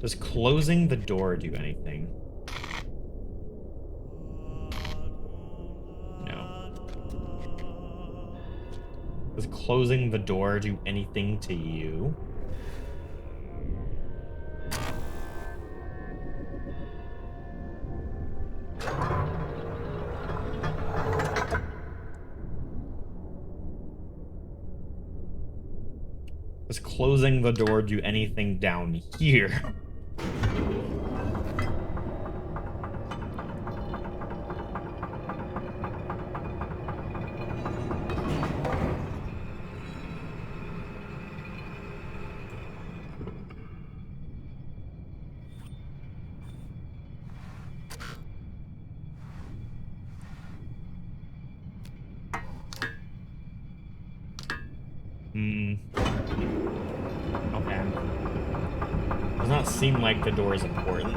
Does closing the door do anything? No. Does closing the door do anything to you? Does closing the door do anything down here? Hmm. Okay. Does not seem like the door is important.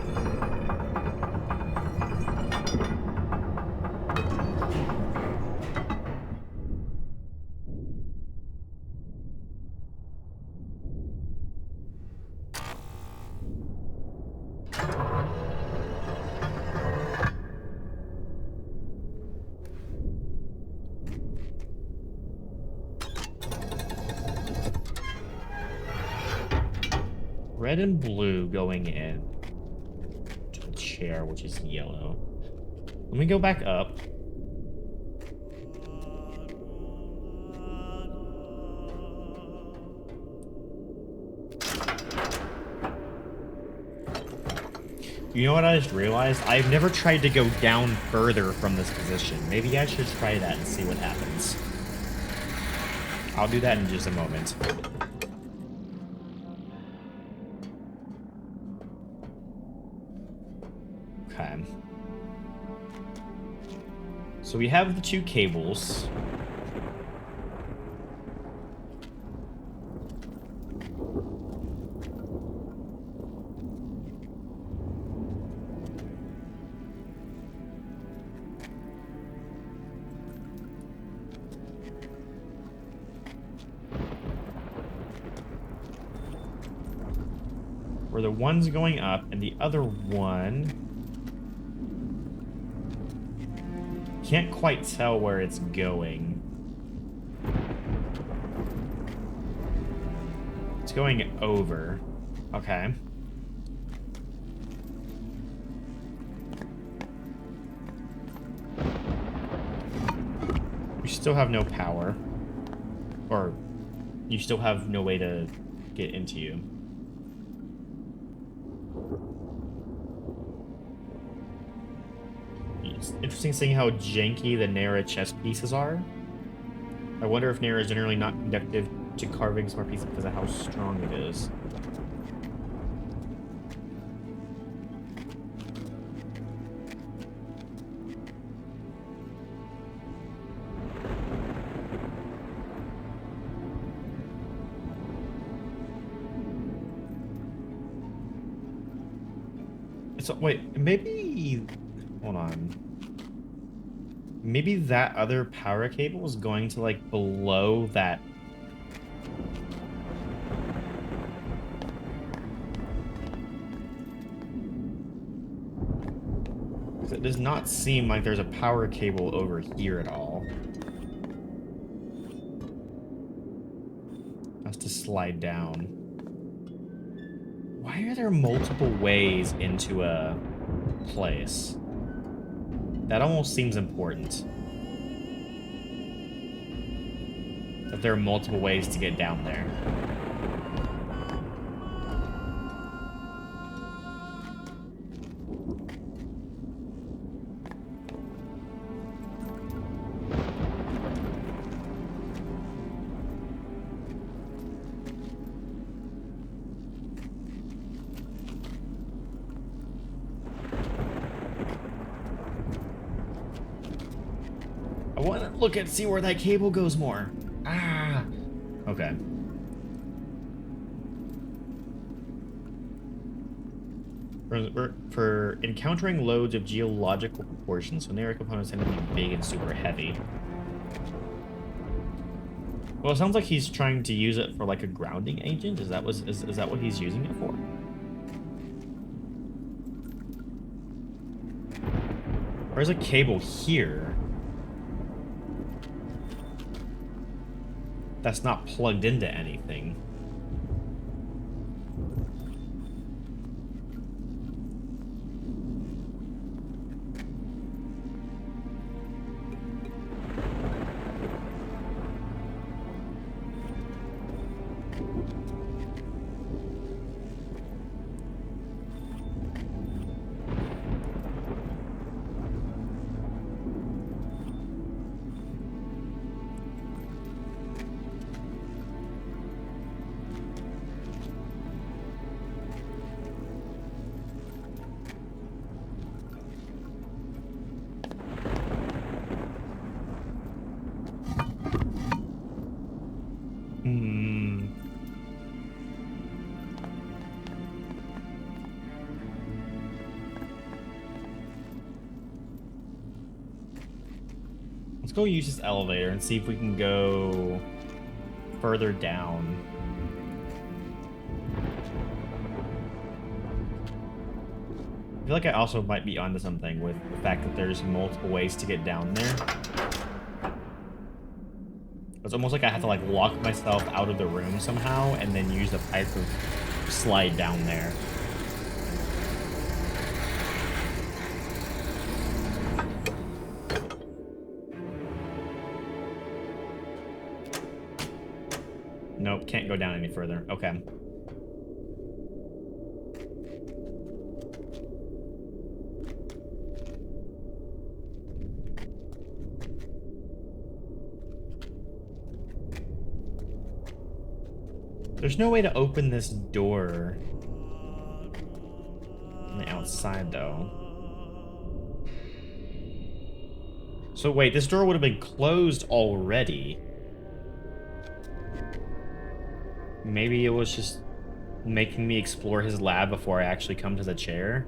Red and blue going in to the chair, which is yellow. Let me go back up. You know what I just realized? I've never tried to go down further from this position. Maybe I should try that and see what happens. I'll do that in just a moment. Okay. So we have the two cables. Where the one's going up and the other one can't quite tell where it's going. It's going over. Okay. You still have no power. Or you still have no way to get into you. It's interesting seeing how janky the Nera chess pieces are. I wonder if Nera is generally not conductive to carving smart pieces because of how strong it is. So, wait, maybe... Hold on. Maybe that other power cable is going to, like, below that. Because it does not seem like there's a power cable over here at all. Has to slide down. Why are there multiple ways into a place? That almost seems important. That there are multiple ways to get down there. I want to look and see where that cable goes more. Ah. Okay. For encountering loads of geological proportions, so Nera components tend to be big and super heavy. Well, it sounds like he's trying to use it for like a grounding agent. Is that what he's using it for? There's a cable here. That's not plugged into anything. Let's go use this elevator and see if we can go further down. I feel like I also might be onto something with the fact that there's multiple ways to get down there. It's almost like I have to like lock myself out of the room somehow and then use the pipe to slide down there. Nope, can't go down any further. Okay. There's no way to open this door on the outside, though. So wait, this door would have been closed already. Maybe it was just making me explore his lab before I actually come to the chair.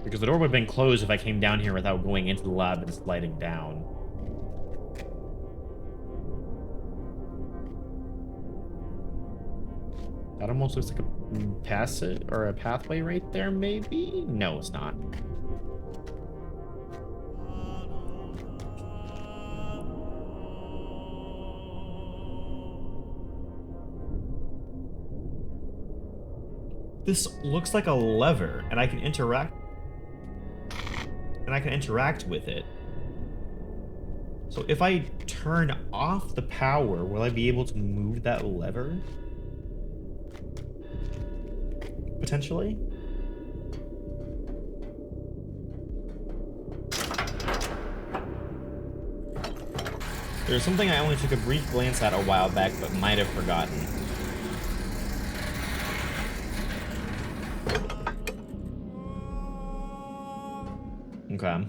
Because the door would have been closed if I came down here without going into the lab and sliding down. That almost looks like a passage or a pathway right there, maybe? No, it's not. This looks like a lever, and I can interact with it. So if I turn off the power, will I be able to move that lever? Potentially? There's something I only took a brief glance at a while back, but might have forgotten. Okay.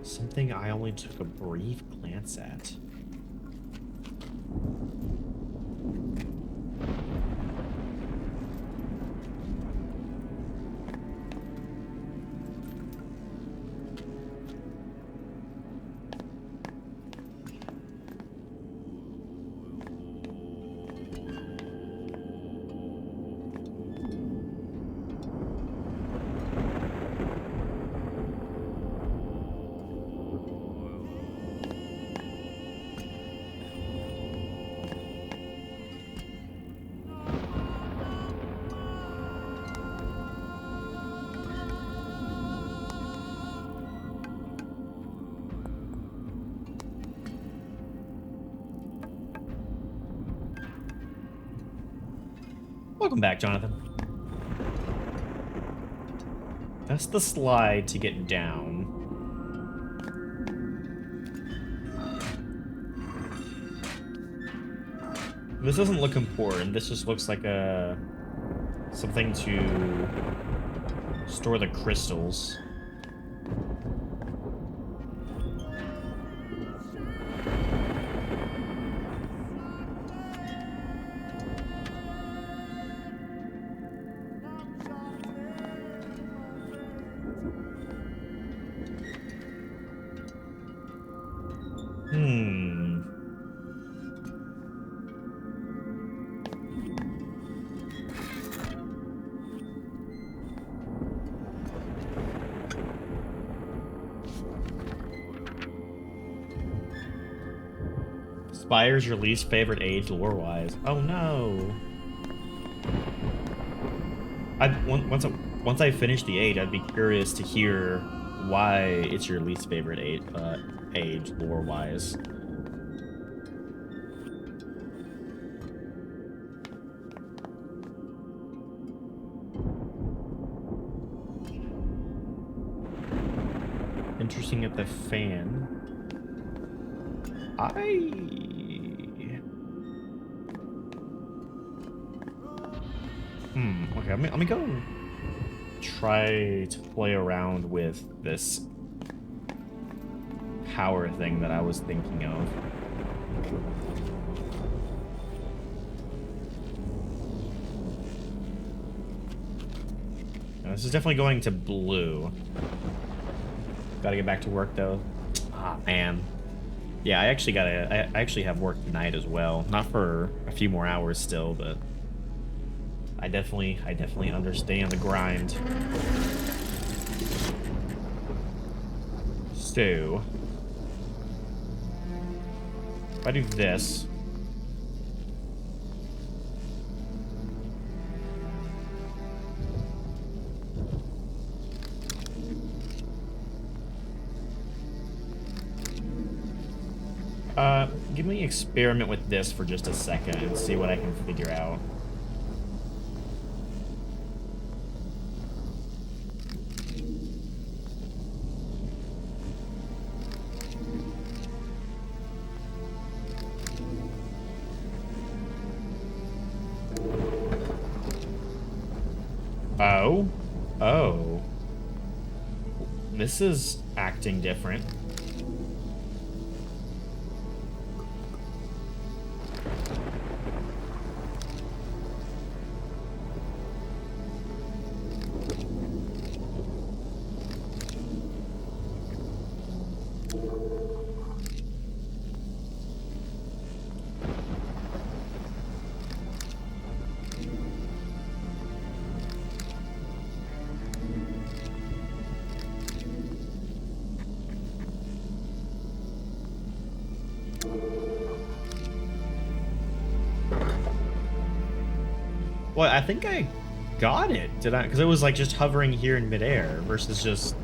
Something I only took a brief glance at. Welcome back, Jonathan. That's the slide to get down. This doesn't look important. This just looks like a something to store the crystals. Spire's your least favorite age lore-wise. Oh no. Once I finish the age, I'd be curious to hear why it's your least favorite age lore-wise. Interesting at the fan. Okay, let me go try to play around with this power thing that I was thinking of. Now, this is definitely going to blue. Gotta get back to work though. Ah, man. Yeah, I actually have work tonight as well. Not for a few more hours still, but I definitely understand the grind. So, if I do this, give me experiment with this for just a second and see what I can figure out. Oh. This is acting different. Well, I think I got it. Did I? Because it was like just hovering here in midair versus just.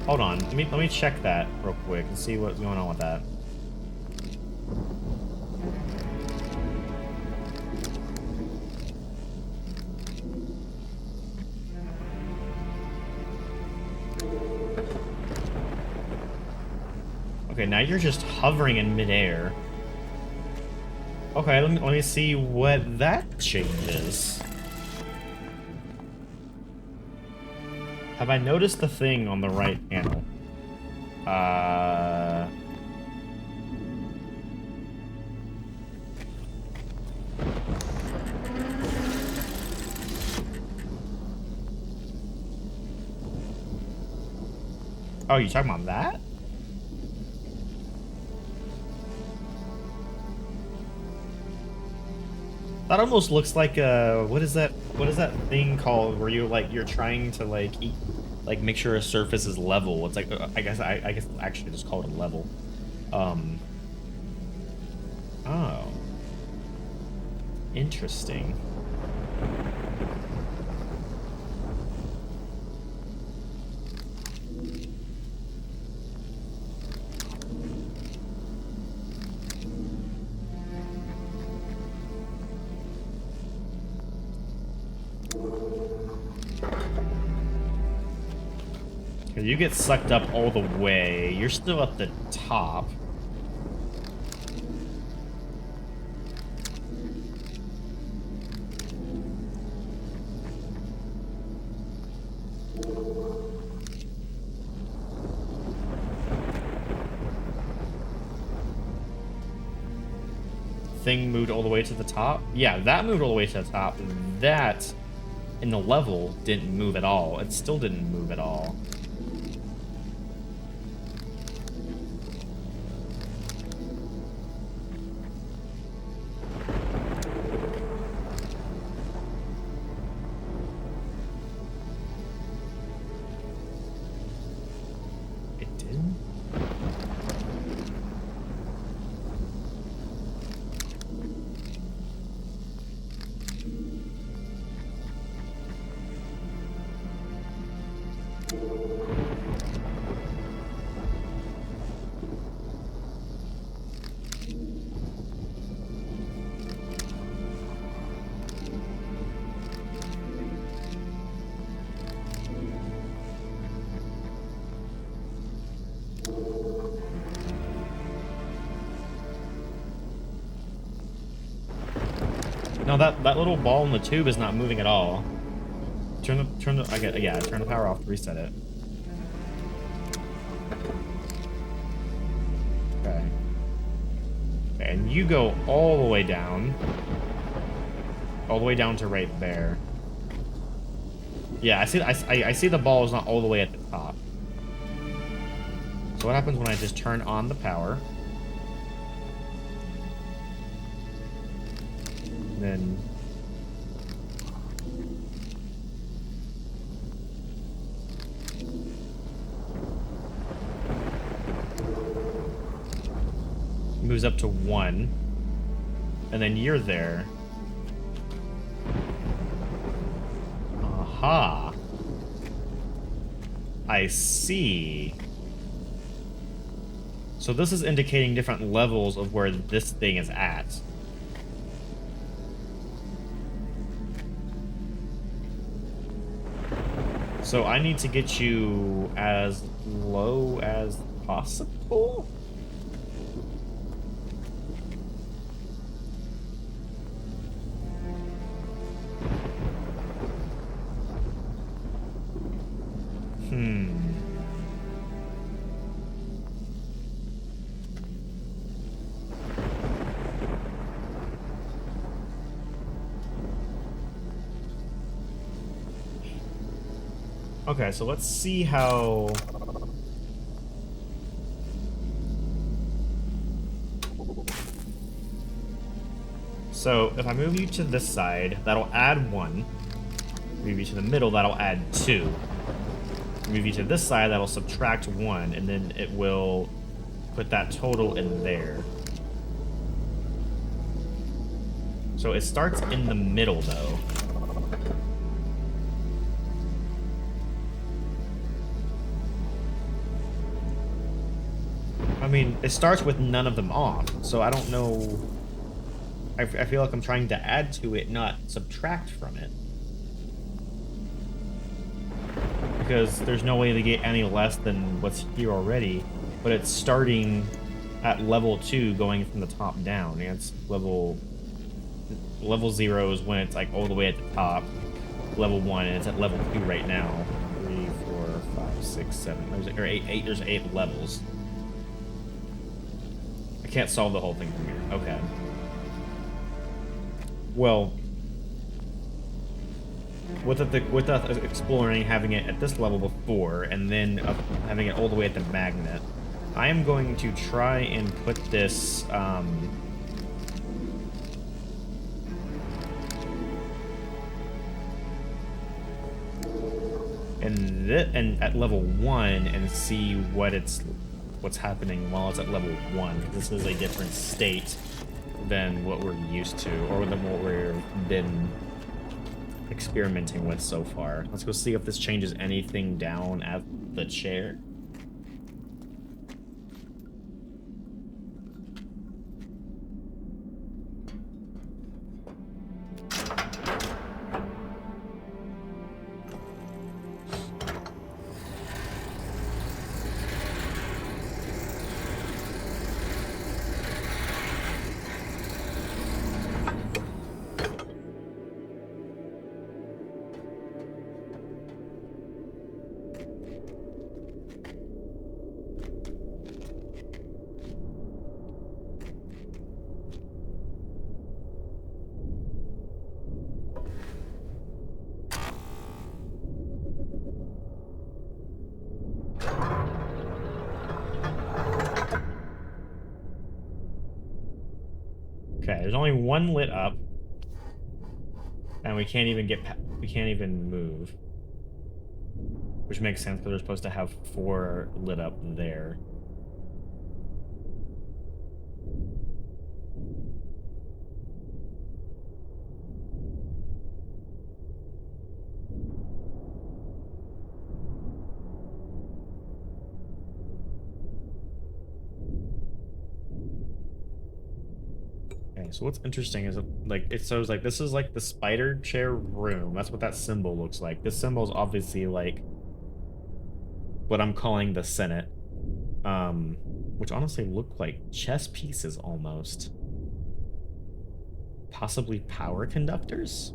Hold on. Let me check that real quick and see what's going on with that. Okay, now you're just hovering in midair. Okay, let me see what that changes. Have I noticed the thing on the right panel? Oh, you talking about that? That almost looks like what is that thing called where you're trying to make sure a surface is level. It's like I guess actually just call it a level. Oh. Interesting. You get sucked up all the way. You're still at the top. Thing moved all the way to the top? Yeah, that moved all the way to the top. That, in the level, didn't move at all. It still didn't move at all. No, that little ball in the tube is not moving at all. Turn the power off to reset it. Okay. And you go all the way down. All the way down to right there. Yeah, I see the ball is not all the way at the top. So what happens when I just turn on the power? And then moves up to 1. And then you're there. Aha. I see. So this is indicating different levels of where this thing is at. So I need to get you as low as possible? Okay, so let's see how... So, if I move you to this side, that'll add 1. Move you to the middle, that'll add 2. Move you to this side, that'll subtract 1, and then it will put that total in there. So it starts in the middle, though. I mean, it starts with none of them off, so I don't know... I feel like I'm trying to add to it, not subtract from it. Because there's no way to get any less than what's here already, but it's starting at level 2, going from the top down. And it's level 0 is when it's like all the way at the top. Level 1, and it's at level 2 right now. 3, 4, 5, 6, 7. There's 8. There's 8 levels. I can't solve the whole thing from here. Okay. Well, with us exploring, having it at this level before, and then having it all the way at the magnet, I am going to try and put this, and at level 1 and see what's happening while it's at level 1. This is a different state than what we're used to, or than what we've been experimenting with so far. Let's go see if this changes anything down at the chair. Okay, there's only 1 lit up, and we can't even move, which makes sense because we're supposed to have 4 lit up there. So what's interesting is, like, it shows, like, this is, like, the spider chair room. That's what that symbol looks like. This symbol is obviously, like, what I'm calling the Senate. Which honestly look like chess pieces, almost. Possibly power conductors?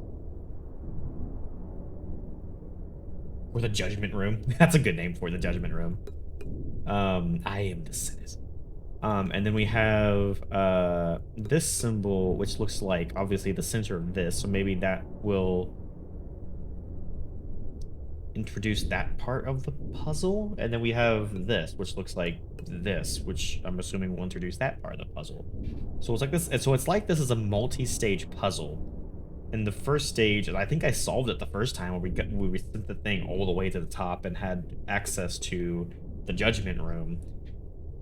Or the Judgment Room. That's a good name for the Judgment Room. I am the citizen. And then we have this symbol, which looks like obviously the center of this, so maybe that will introduce that part of the puzzle. And then we have this, which looks like this, which I'm assuming will introduce that part of the puzzle. So it's like this. So it's like this is a multi-stage puzzle. In the first stage, and I think I solved it the first time when we sent the thing all the way to the top and had access to the Judgment Room.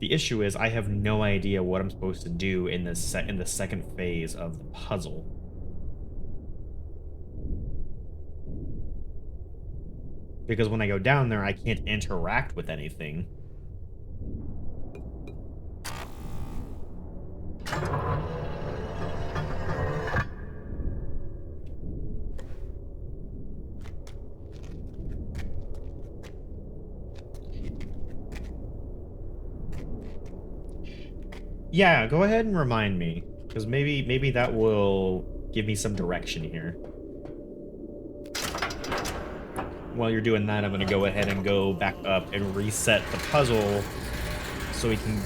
The issue is I have no idea what I'm supposed to do in the second phase of the puzzle. Because when I go down there, I can't interact with anything. Yeah, go ahead and remind me, because maybe that will give me some direction here. While you're doing that, I'm going to go ahead and go back up and reset the puzzle so we can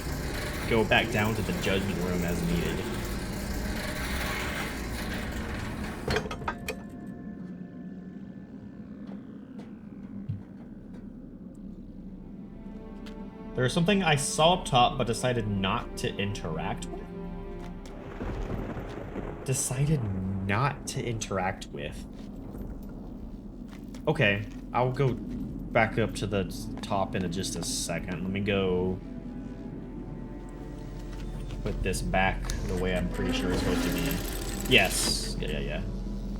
go back down to the Judgment Room as needed. There's something I saw up top but decided not to interact with. Decided not to interact with. Okay, I'll go back up to the top in just a second. Let me go put this back the way I'm pretty sure it's supposed to be. Yes. Yeah.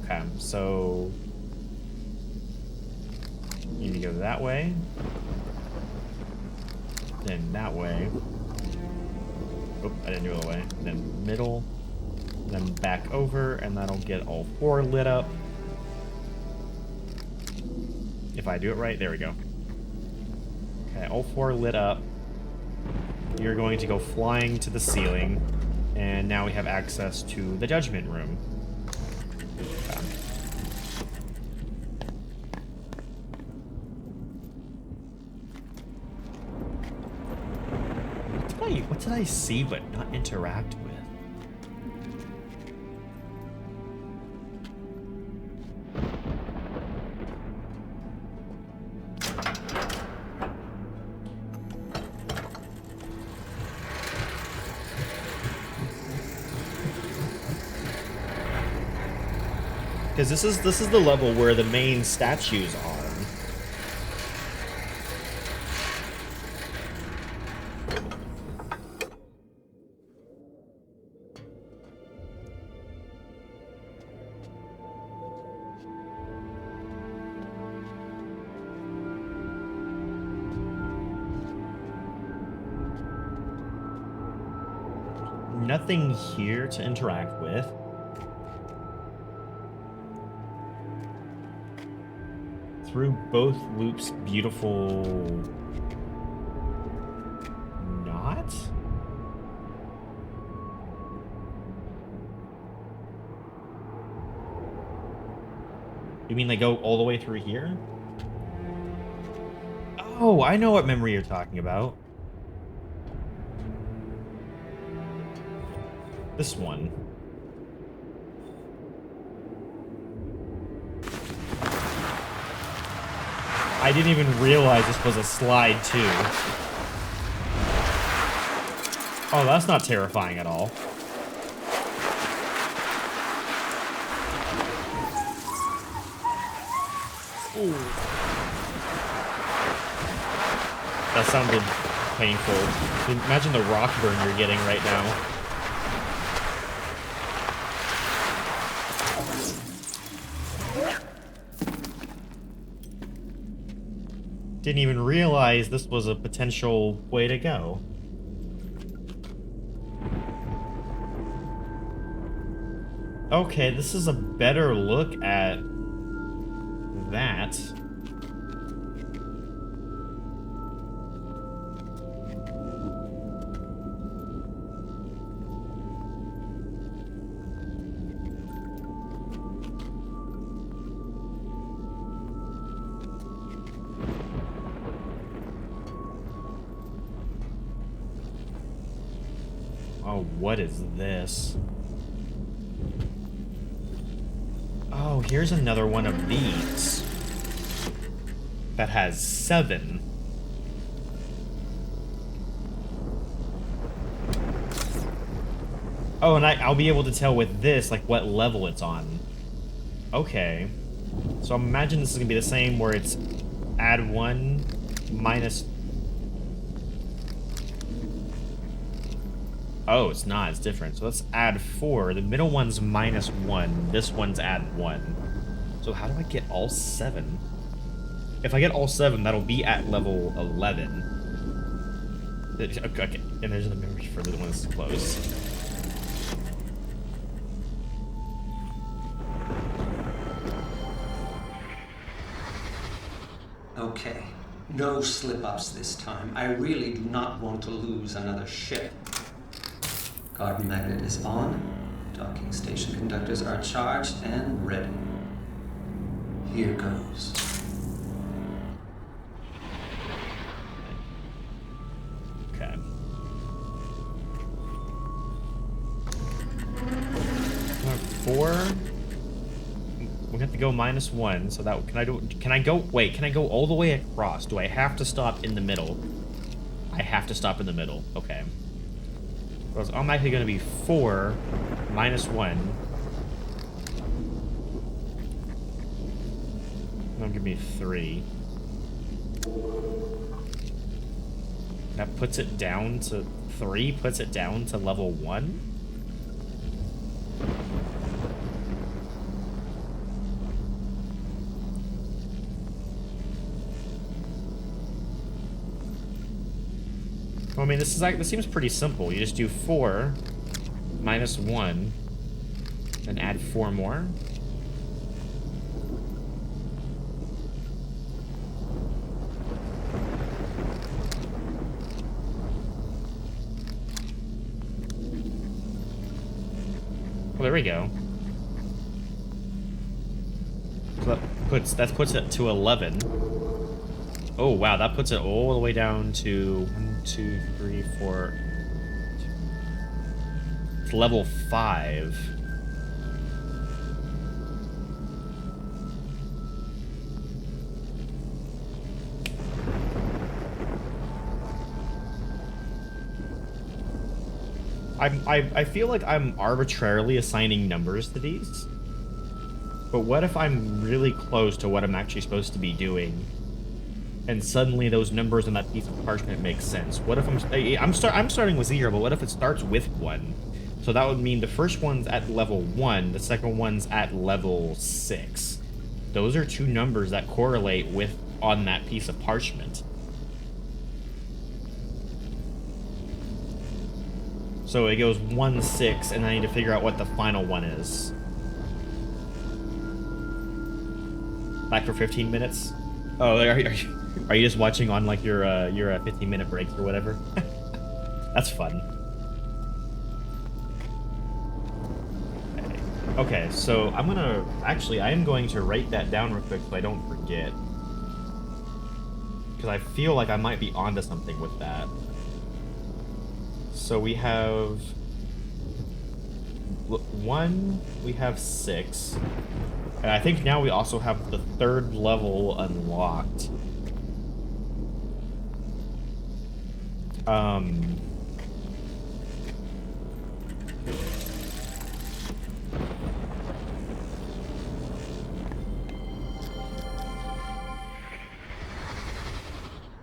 Okay, so you need to go that way. Then that way. Oh, I didn't do it all the way. Then middle. Then back over, and that'll get all four lit up. If I do it right, there we go. Okay, all four lit up. You're going to go flying to the ceiling, and now we have access to the Judgment Room. What did I see but not interact with? Because this is the level where the main statues are. Nothing here to interact with. Through both loops, beautiful... not? You mean they go all the way through here? Oh, I know what memory you're talking about. This one. I didn't even realize this was a slide, too. Oh, that's not terrifying at all. Ooh. That sounded painful. Imagine the rock burn you're getting right now. Didn't even realize this was a potential way to go. Okay, this is a better look at that. Oh, what is this? Oh, here's another one of these. That has 7. Oh, and I'll be able to tell with this, like, what level it's on. Okay. So I imagine this is going to be the same where it's add 1 minus... Oh, it's not. It's different. So let's add 4. The middle one's minus 1. This one's add 1. So how do I get all 7? If I get all 7, that'll be at level 11. Okay. And there's the memory for the one that's closed. Okay. No slip-ups this time. I really do not want to lose another ship. Guard magnet is on. Docking station conductors are charged and ready. Here goes. Okay. 4. We have to go minus 1. So that can I go all the way across? Do I have to stop in the middle? I have to stop in the middle. Okay. So it's automatically going to be 4 minus 1. That'll give me 3. That puts it down to 3, puts it down to level 1. Well, I mean, this seems pretty simple. You just do 4 minus 1, then add 4 more. Well, there we go. So that puts it to 11. Oh wow, that puts it all the way down to 1, 2, 3, 4. It's level 5. I feel like I'm arbitrarily assigning numbers to these. But what if I'm really close to what I'm actually supposed to be doing? And suddenly those numbers on that piece of parchment make sense. What if I'm starting with 0, but what if it starts with 1? So that would mean the first one's at level 1, the second one's at level 6. Those are 2 numbers that correlate with on that piece of parchment. So it goes 1, 6, and I need to figure out what the final one is. Back for 15 minutes? Oh, are you just watching on like your 15-minute breaks or whatever? That's fun. Okay, so I am going to write that down real quick so I don't forget. Because I feel like I might be onto something with that. So we have 1, we have 6. And I think now we also have the 3rd level unlocked.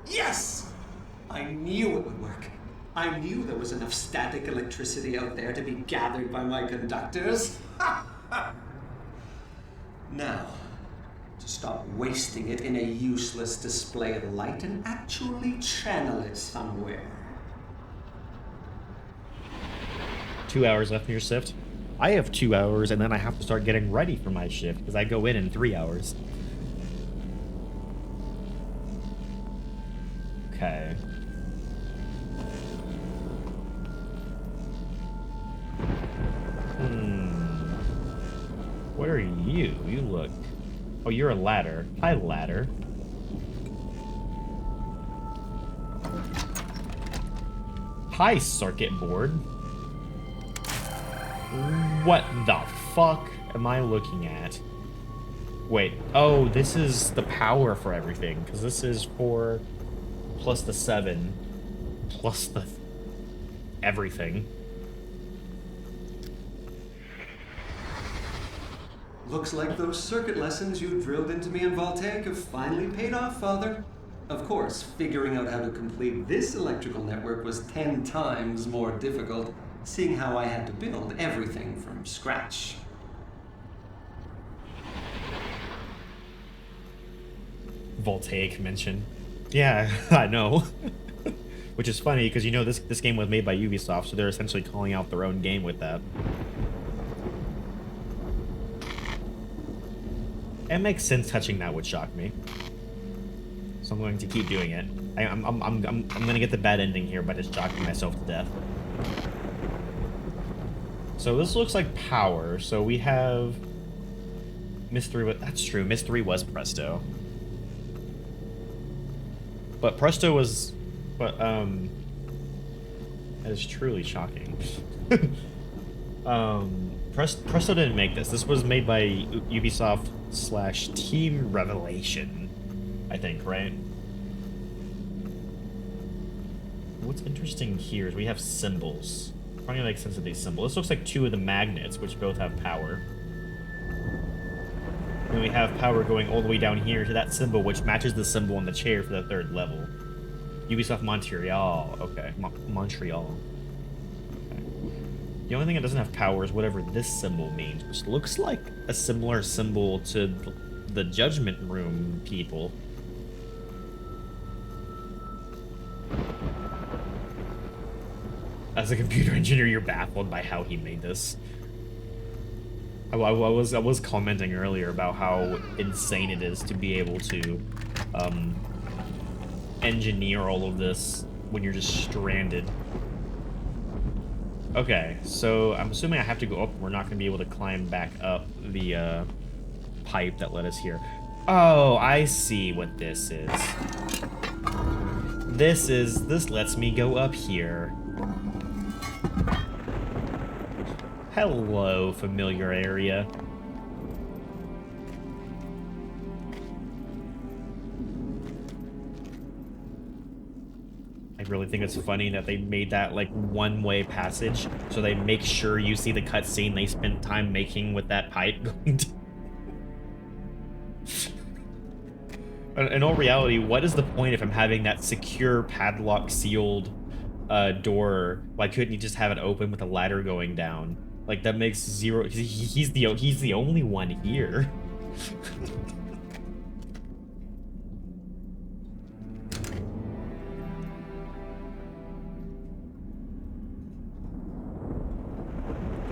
Yes! I knew it would work. I knew there was enough static electricity out there to be gathered by my conductors. Now, to stop wasting it in a useless display of light and actually channel it somewhere. 2 hours left in your shift. I have 2 hours, and then I have to start getting ready for my shift, because I go in 3 hours. Okay. What are you? You look... Oh, you're a ladder. Hi, ladder. Hi, circuit board. What the fuck am I looking at? Wait. Oh, this is the power for everything. Because this is 4 plus the 7 plus the everything. Looks like those circuit lessons you drilled into me in Voltaic have finally paid off, Father. Of course, figuring out how to complete this electrical network was 10 times more difficult, seeing how I had to build everything from scratch. Voltaic mention. Yeah, I know. Which is funny, because you know this game was made by Ubisoft, so they're essentially calling out their own game with that. It makes sense. Touching that would shock me, so I'm going to keep doing it. I'm gonna get the bad ending here by just shocking myself to death. So this looks like power. So we have Myst 3. That's true. Myst 3 was Presto, but Presto was, but that is truly shocking. Presto didn't make this. This was made by Ubisoft / Team Revelation, I think, right? What's interesting here is we have symbols. Trying to make sense of these symbols. This looks like 2 of the magnets, which both have power. And we have power going all the way down here to that symbol, which matches the symbol on the chair for the 3rd level. Ubisoft Montreal. Okay, Montreal. The only thing that doesn't have power is whatever this symbol means, which looks like a similar symbol to the Judgment Room people. As a computer engineer, you're baffled by how he made this. I was commenting earlier about how insane it is to be able to engineer all of this when you're just stranded. Okay, so I'm assuming I have to go up. We're not going to be able to climb back up the pipe that led us here. Oh, I see what this is. This lets me go up here. Hello, familiar area. I really think it's funny that they made that like one-way passage, so they make sure you see the cutscene they spent time making with that pipe going to... In all reality, what is the point if I'm having that secure padlock sealed door? Why couldn't you just have it open with a ladder going down? Like, that makes zero... He's the only one here.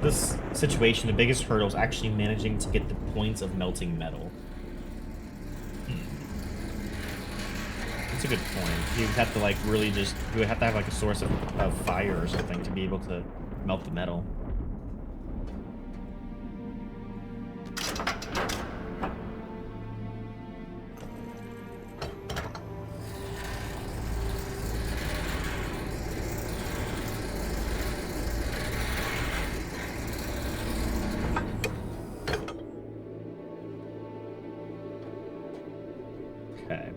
This situation, the biggest hurdle is actually managing to get the points of melting metal. That's a good point. You have to like really just, you would have to have like a source of fire or something to be able to melt the metal. Okay.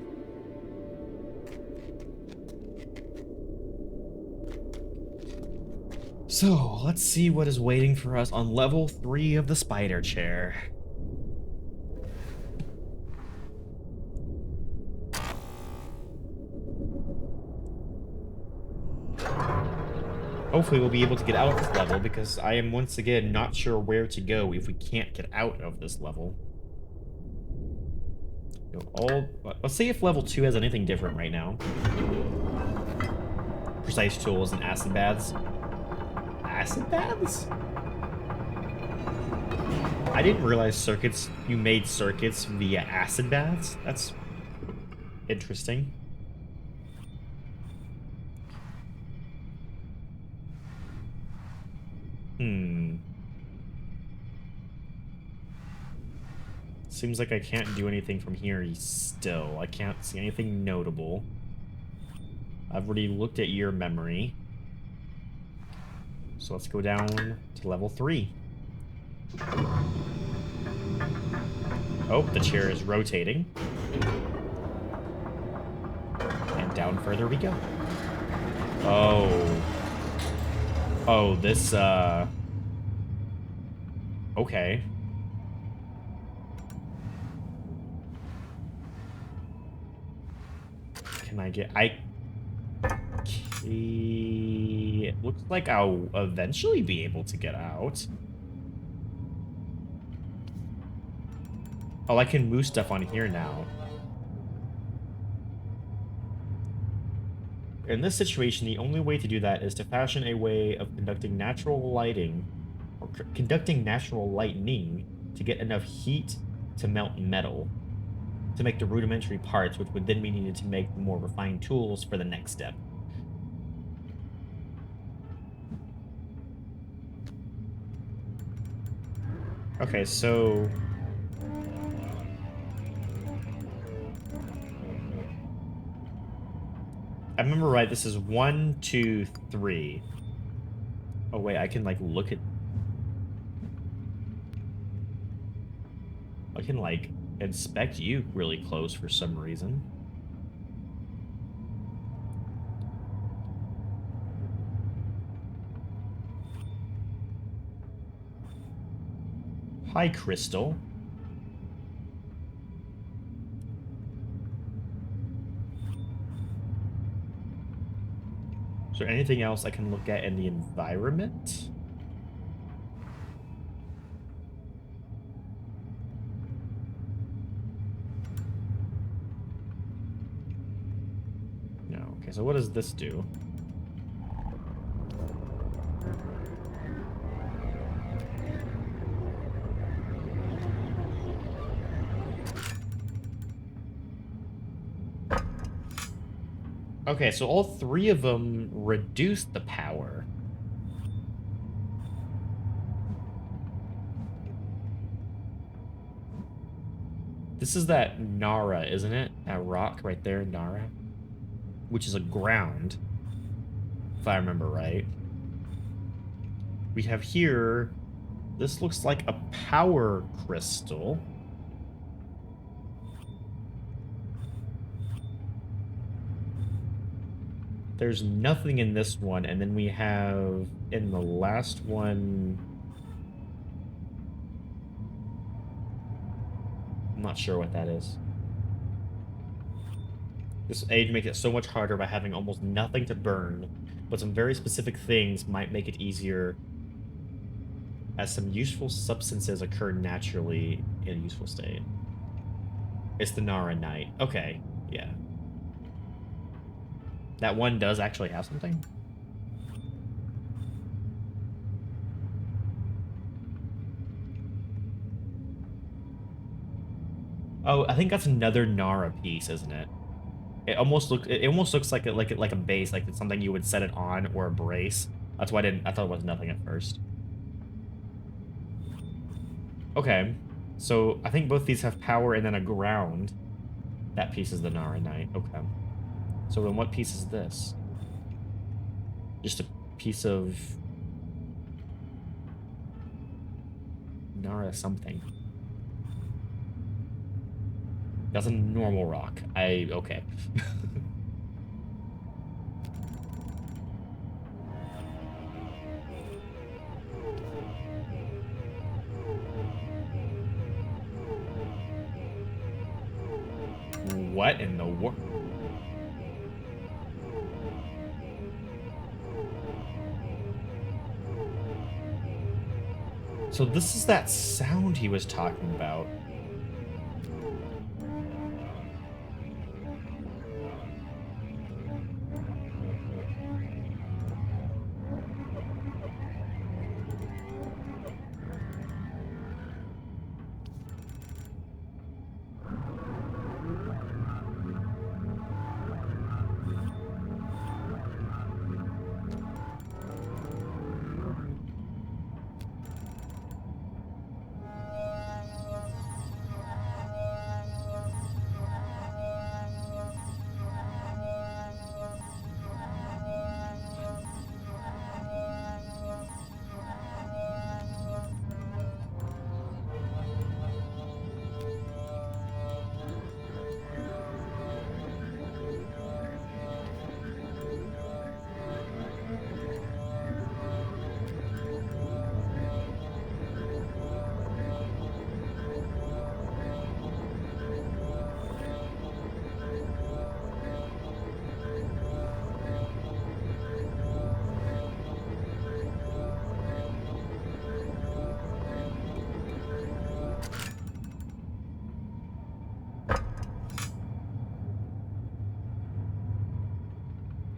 So, let's see what is waiting for us on level 3 of the spider chair. Hopefully we'll be able to get out of this level, because I am once again not sure where to go if we can't get out of this level. Let's see if level 2 has anything different right now. Precise tools and acid baths. Acid baths? I didn't realize you made circuits via acid baths. That's interesting. Seems like I can't do anything from here still. I can't see anything notable. I've already looked at your memory. So let's go down to level 3. Oh, the chair is rotating. And down further we go. Oh. Oh, this, okay. Can I get... It looks like I'll eventually be able to get out. Oh, I can move stuff on here now. In this situation, the only way to do that is to fashion a way of conducting natural lighting, or conducting natural lightning to get enough heat to melt metal, to make the rudimentary parts, which would then be needed to make the more refined tools for the next step. Okay, so... I remember right, this is 1, 2, 3. Oh wait, I can like look at... I can like inspect you really close for some reason. Hi, Crystal. Is there anything else I can look at in the environment? No. Okay, so what does this do? Okay, so all 3 of them reduce the power. This is that Nara, isn't it? That rock right there, Nara. Which is a ground, if I remember right. We have here, this looks like a power crystal. There's nothing in this one, and then we have in the last one... I'm not sure what that is. This age makes it so much harder by having almost nothing to burn, but some very specific things might make it easier, as some useful substances occur naturally in a useful state. It's the Nara Night. Okay, yeah. That one does actually have something? Oh, I think that's another Nara piece, isn't it? It almost looks like a base, like it's something you would set it on or a brace. That's why I thought it was nothing at first. Okay. So I think both these have power and then a ground. That piece is the Nara Knight. Okay. So then what piece is this? Just a piece of Nara something. That's a normal rock. Okay. What in the world? So this is that sound he was talking about.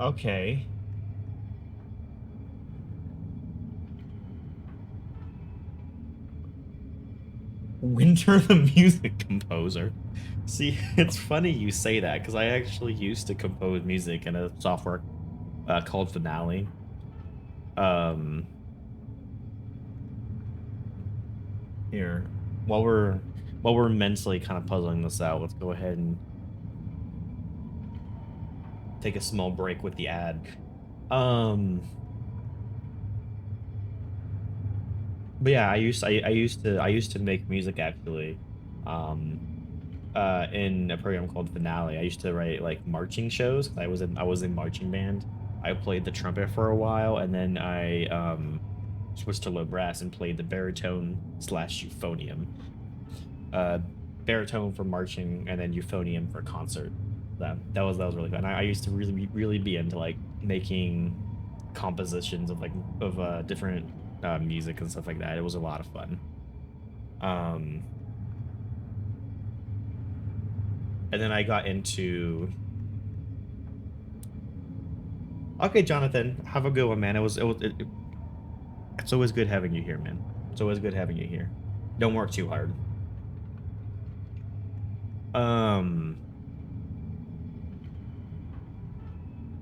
Okay. Winter the music composer. See, it's funny you say that because I actually used to compose music in a software called Finale. Um, Here, while we're mentally kind of puzzling this out, let's go ahead and take a small break with the ad. Um, but yeah, I used to make music actually. Um, in a program called Finale. I used to write like marching shows. I was in marching band. I played the trumpet for a while, and then I switched to low brass and played the baritone slash euphonium. Uh, Baritone for marching, and then euphonium for concert. That was really fun. I used to really be into like making compositions of different music and stuff like that. It was a lot of fun. Um, and then I got into Okay, Jonathan, have a good one, man. It's always good having you here, man. It's always good having you here. Don't work too hard. Um,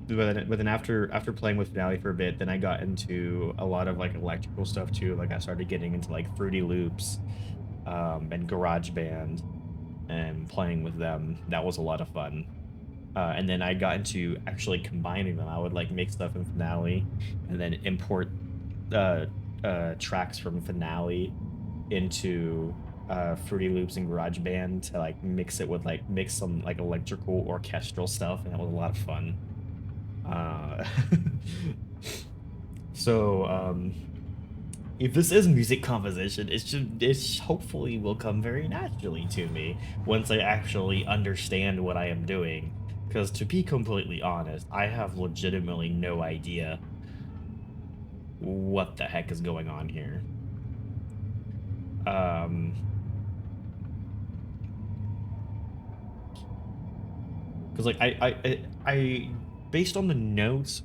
but then after playing with Finale for a bit, then I got into a lot of like electrical stuff too. Like I started getting into like Fruity Loops, and GarageBand, and playing with them. That was a lot of fun. And then I got into actually combining them. I would like make stuff in Finale, and then import uh tracks from Finale into Fruity Loops and GarageBand to like mix it with like mix some like electrical orchestral stuff, and that was a lot of fun. Uh, so if this is music composition, it's hopefully will come very naturally to me once I actually understand what I am doing. Because to be completely honest, I have legitimately no idea what the heck is going on here. Um, because like based on the notes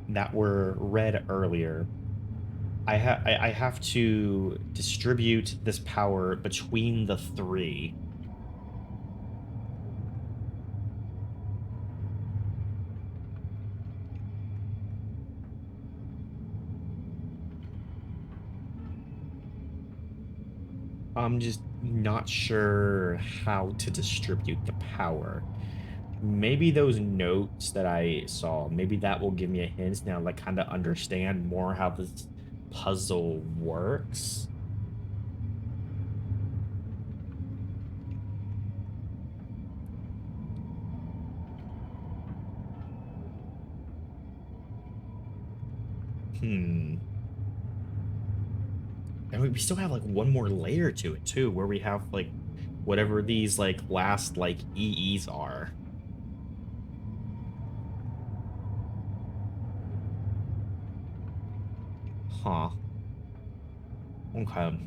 that were read earlier, I have to distribute this power between the three. I'm just not sure how to distribute the power. Maybe those notes that I saw, maybe that will give me a hint now, like kind of understand more how this puzzle works. Hmm. And we still have like one more layer to it too, where we have like whatever these like last like EEs are. Huh. Okay.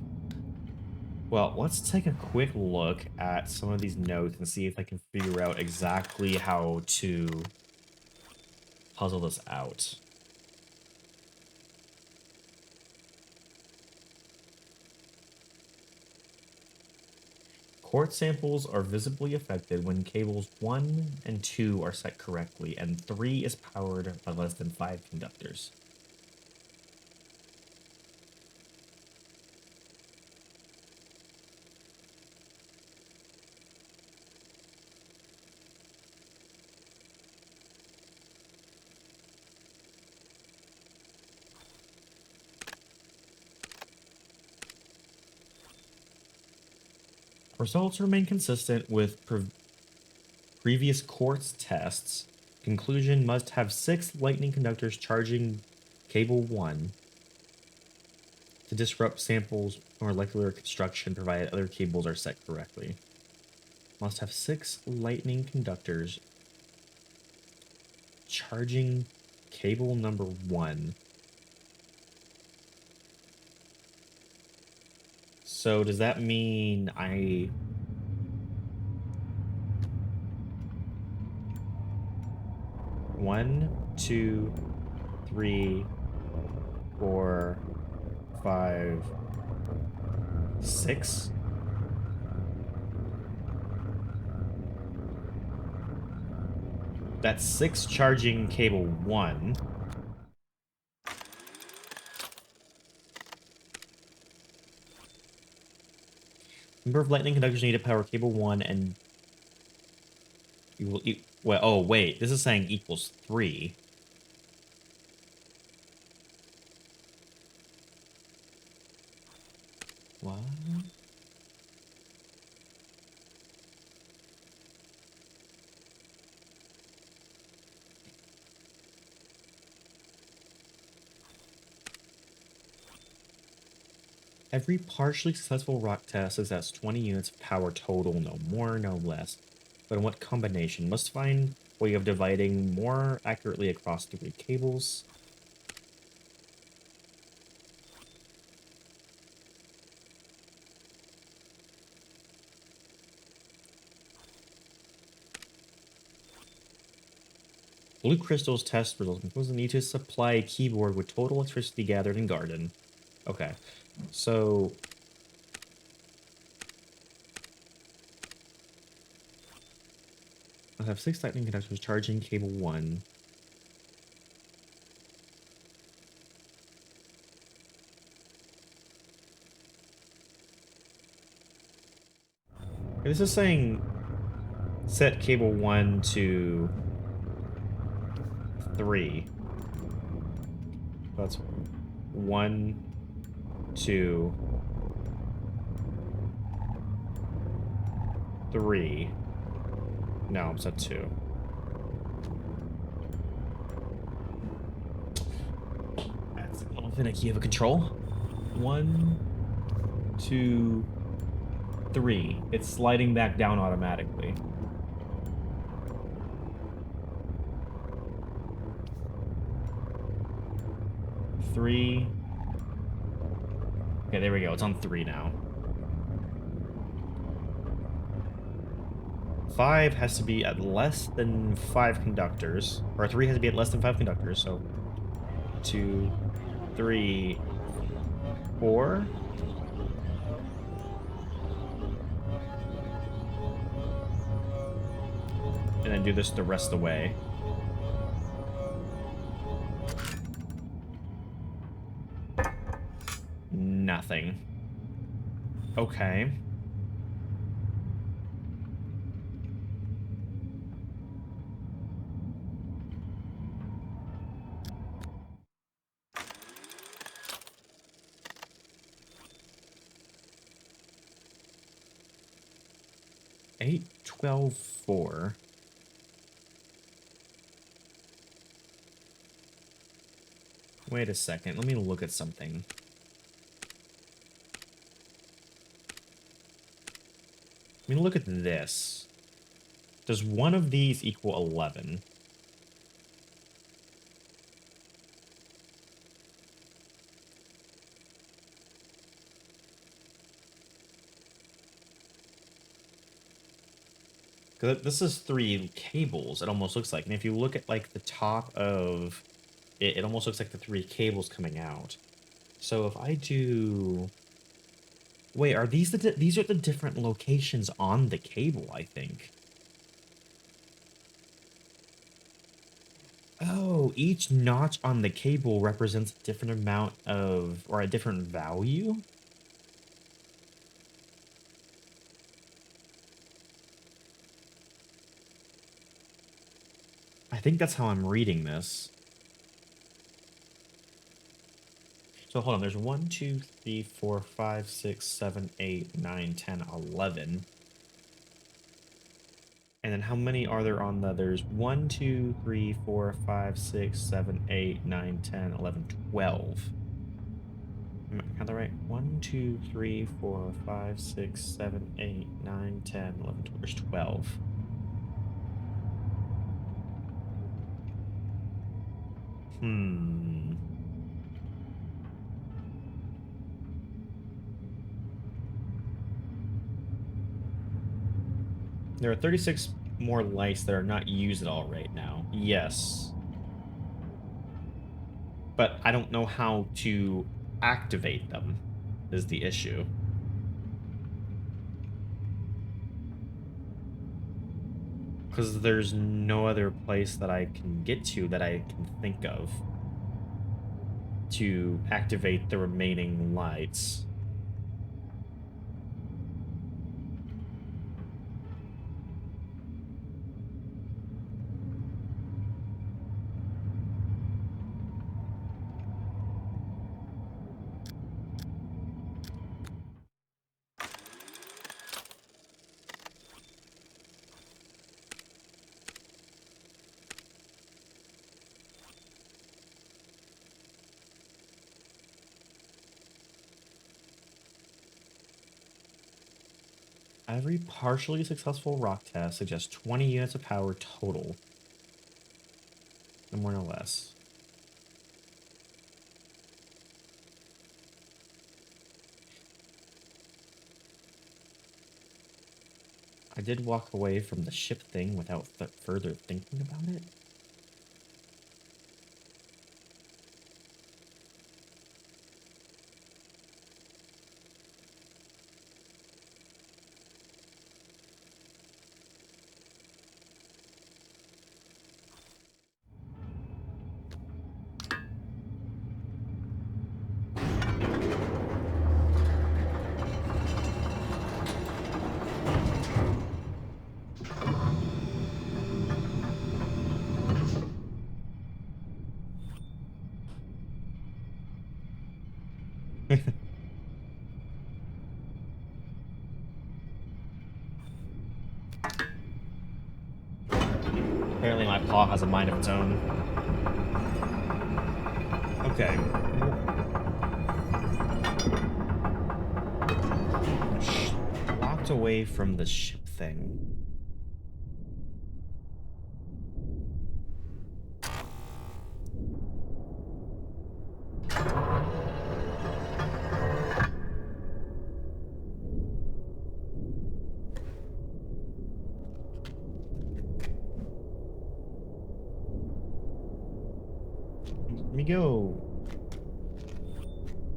Well, let's take a quick look at some of these notes and see if I can figure out exactly how to puzzle this out. Quartz samples are visibly affected when cables 1 and 2 are set correctly, and 3 is powered by less than 5 conductors. Results remain consistent with previous quartz tests. Conclusion must have 6 lightning conductors charging cable 1 to disrupt samples or molecular construction provided other cables are set correctly. Must have 6 lightning conductors charging cable number 1. So does that mean 1, 2, 3, 4, 5, 6. That's 6 charging cable 1. Number of lightning conductors need to power cable 1 and you will well, oh wait, this is saying equals 3. What? Every partially successful rock test possesses 20 units of power total, no more, no less. But in what combination? Must find a way of dividing more accurately across 3 cables. Blue crystals test results was the need to supply a keyboard with total electricity gathered in garden. Okay, so I have 6 lightning conductors charging cable 1. This is saying set cable 1 to 3. That's 1, 2, 3. No, I'm set 2. That's a little finicky of a control. 1, 2, 3. It's sliding back down automatically. Three. Okay, there we go. It's on 3 now. 5 has to be at less than 5 conductors. Or 3 has to be at less than 5 conductors, so 2, 3, 4. And then do this the rest of the way. Nothing. Okay. Eight, 12, 4. Wait a second. Let me look at something. Let me look at this. Does one of these equal 11? Because this is 3 cables, it almost looks like. And if you look at, like, the top of it, it almost looks like the 3 cables coming out. So if I do... Wait, are these these are the different locations on the cable, I think. Oh, each notch on the cable represents a different amount of, or a different value? I think that's how I'm reading this. So hold on, there's 1, 2, 3, 4, 5, 6, 7, 8, 9, 10, 11. And then how many are there on the, there's 1, 2, 3, 4, 5, 6, 7, 8, 9, 10, 11, 12. Am I got that right? 1, 2, 3, 4, 5, 6, 7, 8, 9, 10, 11, 12. There's 12. There are 36 more lights that are not used at all right now. Yes. But I don't know how to activate them, is the issue. Because there's no other place that I can get to that I can think of to activate the remaining lights. Every partially successful rock test suggests 20 units of power total. No more, no less. I did walk away from the ship thing without further thinking about it. Apparently my paw has a mind of its own. Okay. Walked away from the ship thing. Let me go.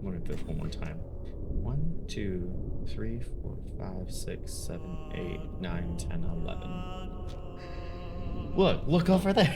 Look at this one more time. 1, 2, 3, 4, 5, 6, 7, 8, 9, 10, 11. Look over there.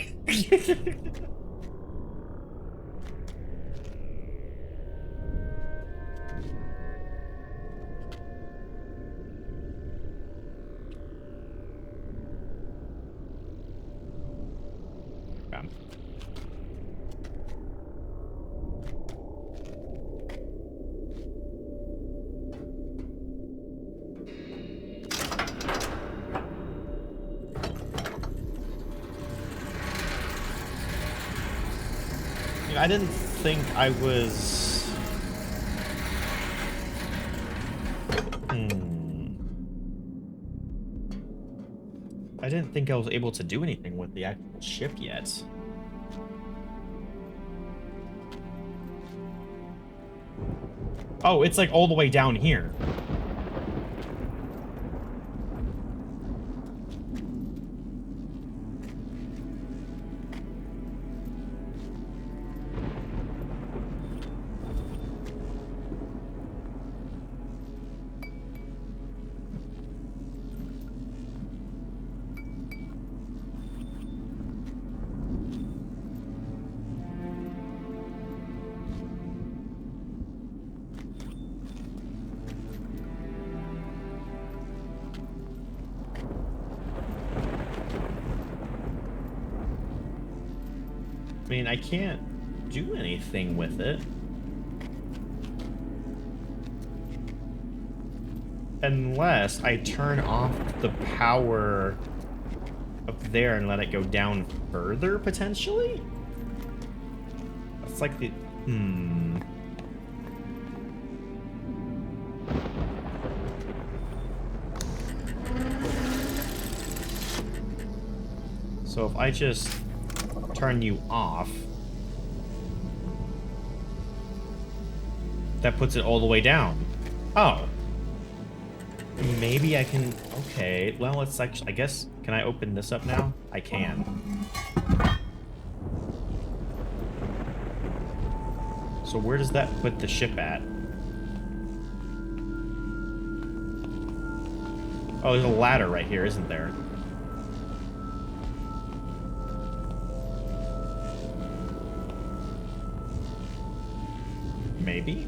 I didn't think I was... I didn't think I was able to do anything with the actual ship yet. Oh, it's like all the way down here. I mean, I can't do anything with it. Unless I turn off the power up there and let it go down further, potentially? That's like the... So if I just turn you off, that puts it all the way down. Oh. Maybe I can... Okay, well, it's actually... I guess... Can I open this up now? I can. So where does that put the ship at? Oh, there's a ladder right here, isn't there? Maybe?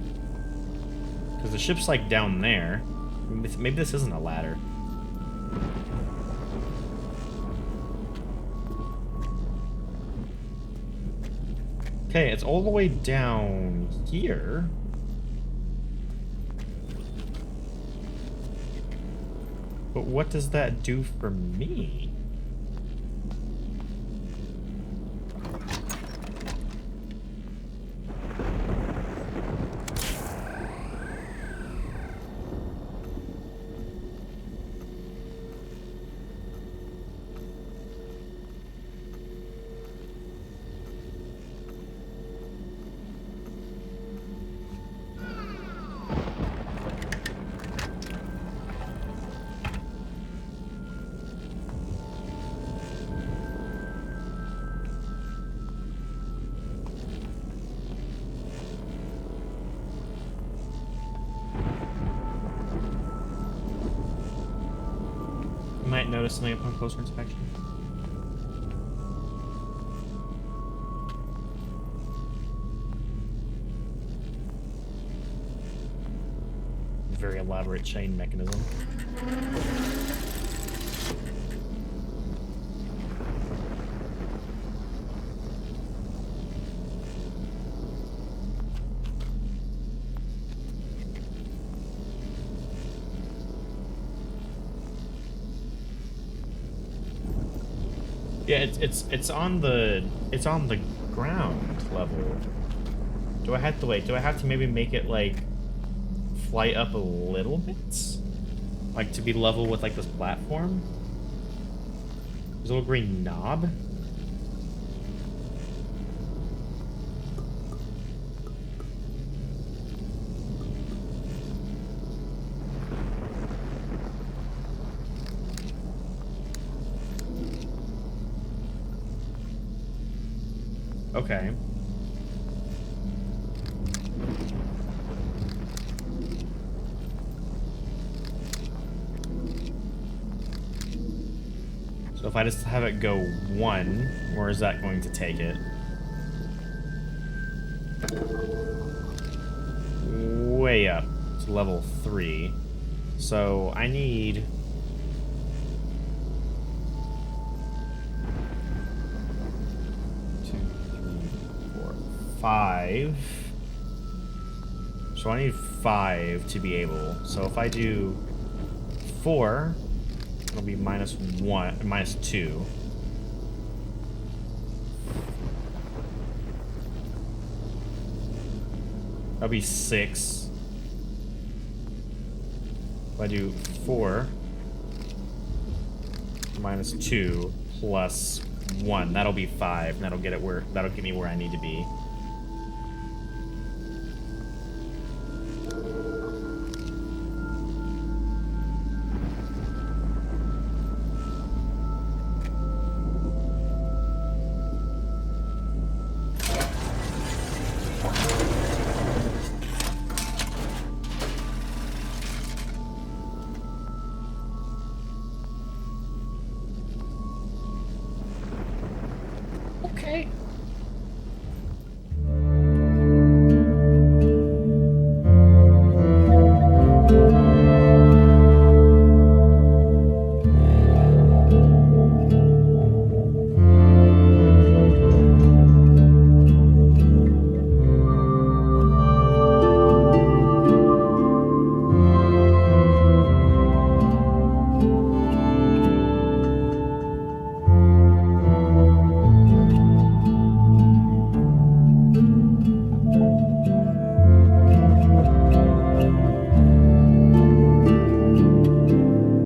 Because the ship's like down there. Maybe this isn't a ladder. Okay, it's all the way down here. But what does that do for me? Might notice something upon closer inspection. Very elaborate chain mechanism. Yeah, it's on the ground level. Do I have to wait? Do I have to maybe make it like fly up a little bit? Like to be level with like this platform? There's a little green knob. Okay. So if I just have it go 1, where is that going to take it? Way up to level 3. So I need... 5. So I need 5 to be able. So if I do 4, it'll be -1, -2. That'll be 6. If I do 4, -2 plus 1, that'll be 5. And that'll get me where I need to be.